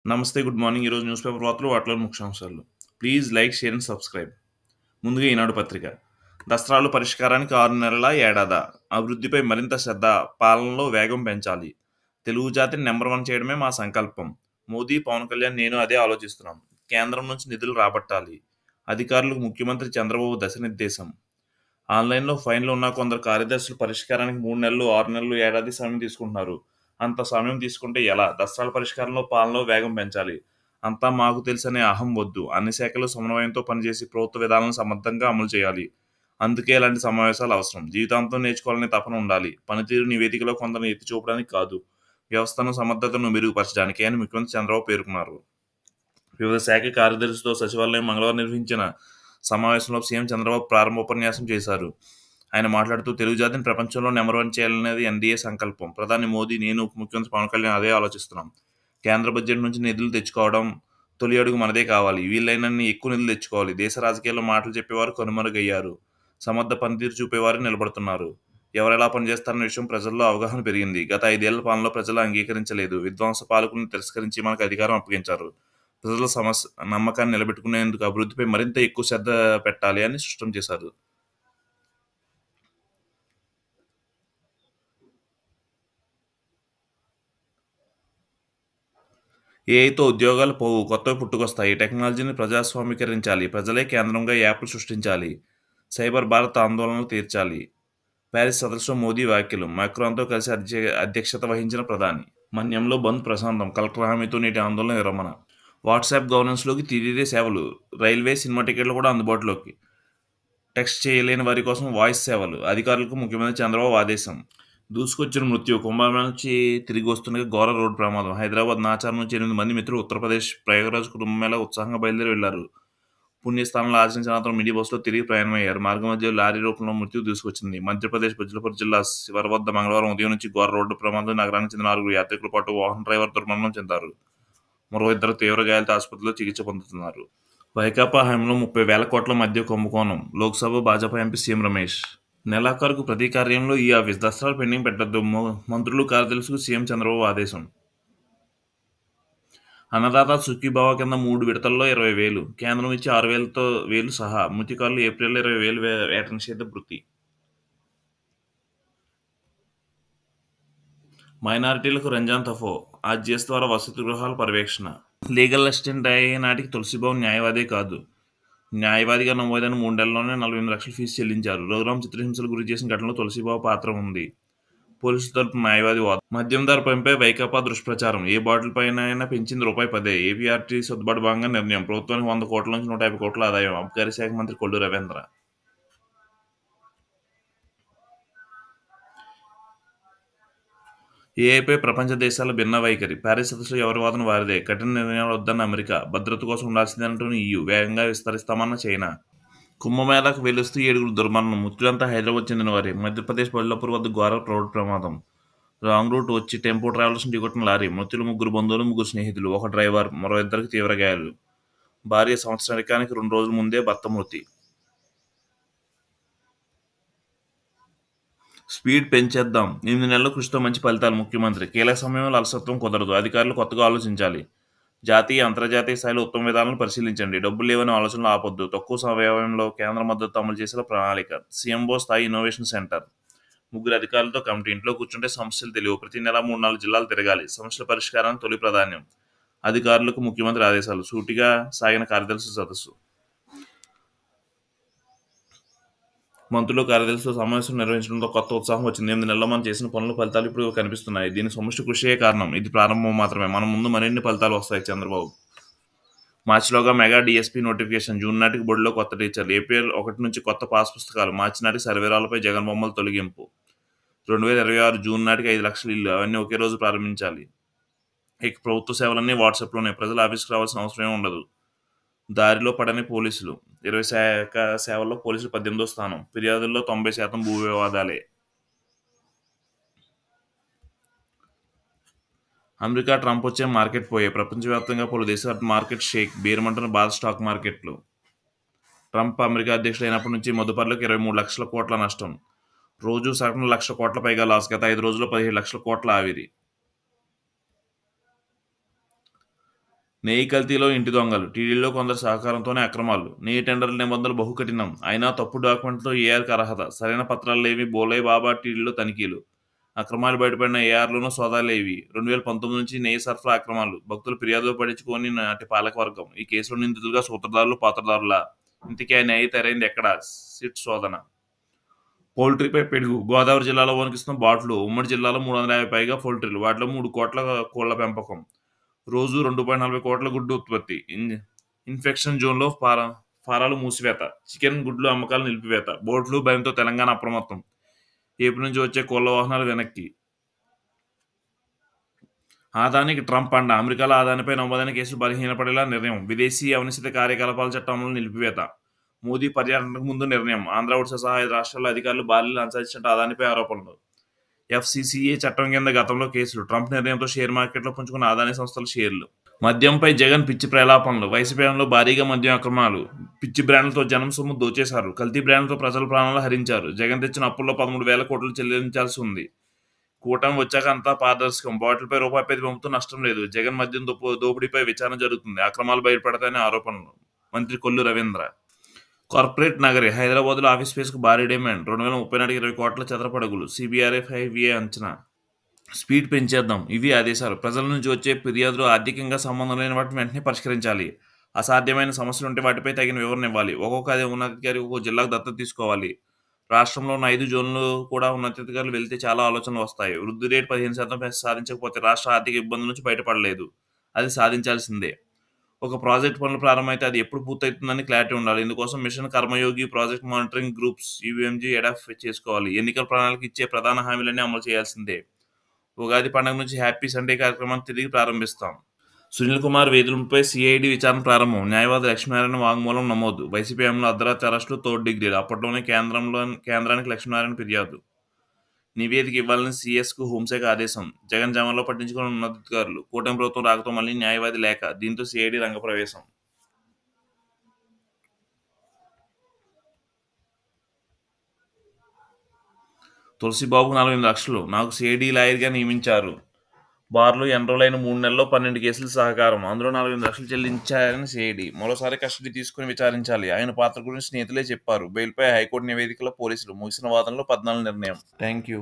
నమస్తే. Good morning. ఈరోజు news paper వార్తలు, వాటిలోని ముఖ్యాంశాలు. Please like, share and subscribe. ముందుగా ఈనాడు పత్రిక. దసరాలు పరిష్కారానికి 6 నెలల ఏడాదా? అభివృద్ధిపై మరింత శ్రద్ధ, పాలనలో వేగం పెంచాలి. తెలుగు జాతిని నెంబర్ 1 చేయడమే మా సంకల్పం. మోదీ, పవన్ కళ్యాణ్, నేను అదే ఆలోచిస్తున్నాం. కేంద్రం నుంచి నిధులు రాబట్టాలి. అధికారులకు ముఖ్యమంత్రి చంద్రబాబు దశనిర్దేశం. ఆన్‌లైన్‌లో ఫైన్‌లు ఉన్న కొందరు కార్యదర్శులు పరిష్కారానికి 3 నెలలు, 6 నెలలు, ఏడాది సమయం తీసుకుంటున్నారు. అంత సమయం తీసుకుంటే ఎలా? దసరాల పరిష్కారంలో పాలనలో వేగం పెంచాలి. అంతా మాకు తెలుసనే అహం వద్దు. అన్ని శాఖలు సమన్వయంతో పనిచేసి ప్రభుత్వ విధానాలను సమర్థంగా అమలు చేయాలి. అందుకే ఇలాంటి సమావేశాలు అవసరం. జీవితాంతం నేర్చుకోవాలనే తపన ఉండాలి. పనితీరు నివేదికలో కొందరిని ఎత్తి చూపడానికి కాదు, వ్యవస్థను సమర్థతను మెరుగుపరచడానికే అని ముఖ్యమంత్రి చంద్రబాబు పేర్కొన్నారు. వివిధ శాఖ కార్యదర్శులతో సచివాలయం మంగళవారం నిర్వహించిన సమావేశంలో సీఎం చంద్రబాబు ప్రారంభోపన్యాసం చేశారు. ఆయన మాట్లాడుతూ, తెలుగు జాతిని ప్రపంచంలో నెంబర్ 1 చేయాలనేది ఎన్డీఏ సంకల్పం. ప్రధాని మోదీ, నేను, ఉప ముఖ్యమంత్రి పవన్ కళ్యాణ్ అదే ఆలోచిస్తున్నాం. కేంద్ర బడ్జెట్ నుంచి నిధులు తెచ్చుకోవడం తొలి అడుగు మనదే కావాలి. వీలైనన్ని ఎక్కువ నిధులు తెచ్చుకోవాలి. దేశ రాజకీయాల్లో మాటలు చెప్పేవారు కనుమరుగయ్యారు. సమర్థ పనితీరు చూపేవారు నిలబడుతున్నారు. ఎవరెలా పనిచేస్తారన్న విషయం ప్రజల్లో అవగాహన పెరిగింది. గత 5 ఏళ్ల పాలనలో ప్రజలు అంగీకరించలేదు. విధ్వంస పాలకులను తిరస్కరించి మనకు అధికారం అప్పగించారు. ప్రజల నమ్మకాన్ని నిలబెట్టుకునేందుకు అభివృద్ధిపై మరింత ఎక్కువ శ్రద్ధ పెట్టాలి అని స్పష్టం చేశారు. ఏఐతో ఉద్యోగాలు పోవు, కొత్తవి పుట్టుకొస్తాయి. టెక్నాలజీని ప్రజాస్వామీకరించాలి. ప్రజలే కేంద్రంగా యాప్లు సృష్టించాలి. సైబర్ భారత్ ఆందోళనలు తీర్చాలి. ప్యారిస్ సదస్సులో మోదీ వ్యాఖ్యలు. మాక్రాన్తో కలిసి అధ్యక్షత వహించిన ప్రధాని. మన్యంలో బంద్ ప్రశాంతం. కలెక్టర్ హామీతో నేటి ఆందోళన విరమణ. వాట్సాప్ గవర్నెన్స్లోకి తీరిదే సేవలు. రైల్వే, సినిమా టికెట్లు కూడా అందుబాటులోకి. టెక్స్ట్ చేయలేని వారి కోసం వాయిస్ సేవలు. అధికారులకు ముఖ్యమంత్రి చంద్రబాబు ఆదేశం. దూసుకొచ్చిన మృత్యు. కుంభమేళా నుంచి తిరిగి వస్తుండగా ఘోర రోడ్డు ప్రమాదం. హైదరాబాద్ నాచారం నుంచి 8 మంది మిత్రులు ఉత్తరప్రదేశ్ ప్రయాగరాజ్ కుంభమేళా ఉత్సాహంగా బయలుదేరి వెళ్లారు. పుణ్యస్థానంలో ఆచరించిన అనంతరం మినీ బస్సులో తిరిగి ప్రయాణమయ్యారు. మార్గ మధ్యలో లారీ రూపంలో మృత్యు దూసుకొచ్చింది. మధ్యప్రదేశ్ బజ్లపూర్ జిల్లా శివర్ వద్ద మంగళవారం ఉదయం నుంచి ఘోర రోడ్డు ప్రమాదం. నగరానికి చెందిన 4 యాత్రికుల పాటు వాహన డ్రైవర్ దుర్మరణం చెందారు. మరో 2 తీవ్ర గాయాలతో ఆసుపత్రిలో చికిత్స పొందుతున్నారు. వైకాపా హయాంలో 30,000 కోట్ల మద్య కుంభకోణం. Lok Sabha Bhajapa MP CM Ramesh. నెలాఖరుకు ప్రతి కార్యంలో ఈ ఆఫీస్. దసరాలు పెండింగ్ పెట్టొద్దు. మంత్రులు, కార్యదర్శులకు సీఎం చంద్రబాబు ఆదేశం. అన్నదాత సుఖీభవ కింద 3 విడతల్లో 20,000. కేంద్రం ఇచ్చి 6,000 సహా. మృతికారులు ఏప్రిల్లో 20,000 వేట నిషేధ భృతి. మైనారిటీలకు రంజాన్ తఫో. ఆర్జీఎస్ ద్వారా వసతి గృహాల పర్యవేక్షణ. లీగల్ అసిస్టెంట్ అయ్యే నాటికి తులసిబాబు న్యాయవాదే కాదు. న్యాయవాదిగా నమోదైన 3 నెలల్లోనే 48 లక్షల ఫీజు చెల్లించారు. రఘురాం చిత్రహింసలకు గురి చేసిన ఘటనలో తులసిబాబు పాత్ర ఉంది. పోలీసుల తరపున న్యాయవాది వాదన. మద్యం ధర పెంపై వైకాపా దుష్ప్రచారం. ఏ బాటిల్ పైన పెంచింది ₹10. ఏపీఆర్టీసీ సర్దుబాటు భాగంగా నిర్ణయం. ప్రభుత్వానికి 100 కోట్ల నుంచి 150 కోట్ల ఆదాయం. అబకారీ శాఖ మంత్రి కొల్లు రవీంద్ర. ఏఐపై ప్రపంచ దేశాల భిన్న వైఖరి. ప్యారిస్ సదస్సులో ఎవరి వాదన వారిదే. కఠిన నిర్ణయాలు వద్దన్న అమెరికా. భద్రత కోసం ఉండాల్సిందేనంటున్న EU. వేగంగా విస్తరిస్తామన్న చైనా. కుంభమేళాకు వెలుస్తూ 7 దుర్మరణం. మృతులంతా హైదరాబాద్ చెందిన వారే. మధ్యప్రదేశ్ బల్లాపూర్ వద్ద ఘోర రోడ్డు ప్రమాదం. రాంగ్ రూట్ వచ్చి టెంపో ట్రావెలర్స్ను ఢీకొట్టిన లారీ. మృతులు 3 బంధువులు, 3 స్నేహితులు, ఒక డ్రైవర్, మరో 2కి తీవ్ర గాయాలు. భార్య సంవత్సరానికి 2 రోజుల ముందే భర్త మృతి. స్పీడ్ పెంచేద్దాం. 8 నెలల కృషితో మంచి ఫలితాలు. ముఖ్యమంత్రి. కీలక సమయంలో అలసత్వం కుదరదు. అధికారులు కొత్తగా ఆలోచించాలి. జాతీయ, అంతర్జాతీయ స్థాయిలో ఉత్తమ విధానాలను పరిశీలించండి. డబ్బులు లేవనే ఆలోచనలు ఆపొద్దు. తక్కువ సమయంలో కేంద్ర మద్దతు అమలు చేసేలా ప్రణాళిక. సీఎంఓ స్థాయి ఇన్నోవేషన్ సెంటర్. 3 అధికారులతో కమిటీ. ఇంట్లో కూర్చుంటే సమస్యలు తెలియవు. ప్రతి నెల 3-4 జిల్లాలు తిరగాలి. సమస్యల పరిష్కారానికి తొలి ప్రాధాన్యం. అధికారులకు ముఖ్యమంత్రి ఆదేశాలు. సూటిగా సాగిన కార్యదర్శి సదస్సు. మంత్రులు, కార్యదర్శులతో సమావేశం నిర్వహించడంతో కొత్త ఉత్సాహం వచ్చింది. 8 నెలల్లో మనం చేసిన పనుల ఫలితాలు ఇప్పుడు కనిపిస్తున్నాయి. దీనికి సమిష్టి కృషియే కారణం. ఇది ప్రారంభం మాత్రమే. మన ముందు మరిన్ని ఫలితాలు వస్తాయి. చంద్రబాబు. మార్చిలోగా మెగా డీఎస్పీ నోటిఫికేషన్. జూన్ నాటికి బడిలో కొత్త టీచర్లు. ఏప్రిల్ 1 నుంచి కొత్త పాస్ పుస్తకాలు. మార్చి నాటికి సర్వేరాలపై జగన్ బొమ్మల తొలగింపు. 2026 జూన్ నాటికి 5 లక్షల ఇల్లు. అవన్నీ ఒకే రోజు ప్రారంభించాలి. ఇక ప్రభుత్వ సేవలన్నీ వాట్సాప్లోనే. ప్రజలు ఆఫీస్కి రావాల్సిన అవసరమే ఉండదు. దారిలో పడని పోలీసులు. 20 శాఖ సేవల్లో పోలీసులు 18వ స్థానం. ఫిర్యాదుల్లో 90% భూ వివాదాలే. అమెరికా, ట్రంప్ వచ్చే మార్కెట్ పోయే. ప్రపంచవ్యాప్తంగా పలు దేశాల మార్కెట్ షేక్. బేరమంటున్న భారత స్టాక్ మార్కెట్లు. ట్రంప్ అమెరికా అధ్యక్షుడు అయినప్పటి నుంచి మదుపర్లకు 23 లక్షల కోట్ల నష్టం. రోజు సగటున 1,00,000 కోట్ల పైగా లాస్. గత 5 రోజుల్లో 17 లక్షల కోట్ల ఆవిరి. నెయ్యి కల్తీలో ఇంటి దొంగలు, టీడీలో కొందరు సహకారంతోనే అక్రమాలు, నెయ్యి టెండర్ల నిబంధనలు బహుకఠినం, అయినా తప్పు డాక్యుమెంట్లతో ఏఆర్కి అర్హత, సరైన పత్రాలు లేవి, బోలయ్య బాబా టీడీలో తనిఖీలు, అక్రమాలు బయటపడిన ఏఆర్లోనూ సోదాలేవి, 2019 నుంచి నెయ్యి సరఫరా అక్రమాలు, భక్తులు ఫిర్యాదులు పట్టించుకొని నాటి పాలకవర్గం, ఈ కేసులో నిందితులుగా సూత్రధారులు పాత్రధారులా, ఇంతకీ ఆ నెయ్యి తెరైంది ఎక్కడ? సిట్ శోధన. పౌల్ట్రీపై పిడుగు, గోదావరి జిల్లాలో వణికిస్తున్న బాట్లు, ఉమ్మడి జిల్లాలో 350 పైగా పౌల్ట్రీలు, వాటిలో 3 కోట్ల కోళ్ల పెంపకం, రోజు 2.40 కోట్ల గుడ్డు ఉత్పత్తి, ఇన్ఫెక్షన్ జోన్లో ఫారాలు మూసివేత, చికెన్ గుడ్లు అమ్మకాలు నిలిపివేత, బోట్లు భయంతో తెలంగాణ అప్రమత్తం, ఏపీ నుంచి వచ్చే కోళ్ల వాహనాలు వెనక్కి, ఆదానికి ట్రంప్ అండ, అమెరికాలో ఆదానిపై నమోదైన కేసులు బలహీనపడేలా నిర్ణయం, విదేశీ అవినీతి కార్యకలాపాల చట్టం అమలు నిలిపివేత, మోదీ పర్యటనకు ముందు నిర్ణయం, ఆంధ్ర ఒడిశా సహా 5 రాష్ట్రాల్లో అధికారులు భారీలు అనుసరించినట్టు ఆదానిపై ఆరోపణలు, ఎఫ్సీసీఏ చట్టం కింద గతంలో కేసులు, ట్రంప్ నిర్ణయంతో షేర్ మార్కెట్లో పుంజుకున్న అదానీ సంస్థల షేర్లు, మద్యంపై జగన్ పిచ్చి ప్రలాపనలు, వైసీపీ హయాంలో భారీగా మద్యం అక్రమాలు, పిచ్చి బ్రాండ్లతో జనం సొమ్ము దోచేశారు, కల్తీ బ్రాండ్లతో ప్రజల ప్రాణాలు హరించారు, జగన్ తెచ్చిన అప్పుల్లో 13,000 కోట్లు చెల్లించాల్సి ఉంది, కూటమి వచ్చాక అంతా పారదర్శకం, బాటిల్పై రూపాయి పంపుతూ నష్టం లేదు, జగన్ మద్యం దోపిడీపై విచారణ జరుగుతుంది, అక్రమాలు బయటపడతాయని ఆరోపణలు, మంత్రి కొల్లు రవీంద్ర. కార్పొరేట్ నగరి, హైదరాబాద్లో ఆఫీస్ స్పేస్కు భారీ డిమాండ్, 2030 నాటికి 20 కోట్ల చదరపు అడుగులు, సిబిఆర్ఎఫ్ హైవే అంచనా, స్పీడ్ పెంచేద్దాం, ఇవి ఆదేశాలు, ప్రజల నుంచి వచ్చే ఫిర్యాదులు ఆర్థికంగా సంబంధం లేని వాటిని వెంటనే పరిష్కరించాలి, అసాధ్యమైన సమస్యలుంటే వాటిపై తగిన వివరణ ఇవ్వాలి, ఒక్కొక్క ఉన్నతాధికారి ఒక్కొక్క జిల్లాకు దత్తత తీసుకోవాలి, రాష్ట్రంలో ఉన్న 5 జోన్లు కూడా ఉన్నతాధికారులు వెళ్తే చాలా ఆలోచనలు వస్తాయి, వృద్ధి రేటు 15% సాధించకపోతే రాష్ట్ర ఆర్థిక ఇబ్బందుల నుంచి బయటపడలేదు, అది సాధించాల్సిందే, ఒక ప్రాజెక్ట్ పనులు ప్రారంభమైతే అది ఎప్పుడు పూర్తవుతుందని క్లారిటీ ఉండాలి, ఇందుకోసం మిషన్ కర్మయోగి, ప్రాజెక్ట్ మానిటరింగ్ గ్రూప్స్, యూఎంజీ ఎడాఫ్ చేసుకోవాలి, ఎన్నికల ప్రణాళిక ఇచ్చే ప్రధాన హామీలన్నీ అమలు చేయాల్సిందే, ఉగాది పండుగ నుంచి హ్యాపీ సండే కార్యక్రమాన్ని తిరిగి ప్రారంభిస్తాం. సునీల్ కుమార్ వేధింపులపై సిఐడి విచారణ ప్రారంభం, న్యాయవాది లక్ష్మీనారాయణ వాంగ్మూలం నమోదు, వైసీపీ హయాంలో అర్ధరాత్రి అరెస్టులు, థర్డ్ డిగ్రీలు, అప్పట్లోనే కేంద్రానికి లక్ష్మీనారాయణ ఫిర్యాదు, నివేదిక ఇవ్వాలని సీఎస్కు హోంశాఖ ఆదేశం, జగన్ జమాలో పట్టించుకున్న ఉన్నతాధికారులు, కూటమి ప్రభుత్వం రాకతో మళ్లీ న్యాయవాది లేఖ, దీంతో సిఐడి రంగప్రవేశం. తులసిబాబుకు 48 లక్షలు, నాకు సిఐడి లాయర్గా నియమించారు, బార్లో ఎన్రోల్ అయిన 3 నెలల్లో 12 కేసులు సహకారం, అందులో 48 లక్షలు చెల్లించారని సిఐడి, మరోసారి కస్టడీ తీసుకుని విచారించాలి, ఆయన పాత్ర గురించి స్నేహితులే చెప్పారు, బెయిల్పై హైకోర్టు నివేదికలో పోలీసులు, ముగిసిన వాదనలో 14 నిర్ణయం. Thank you.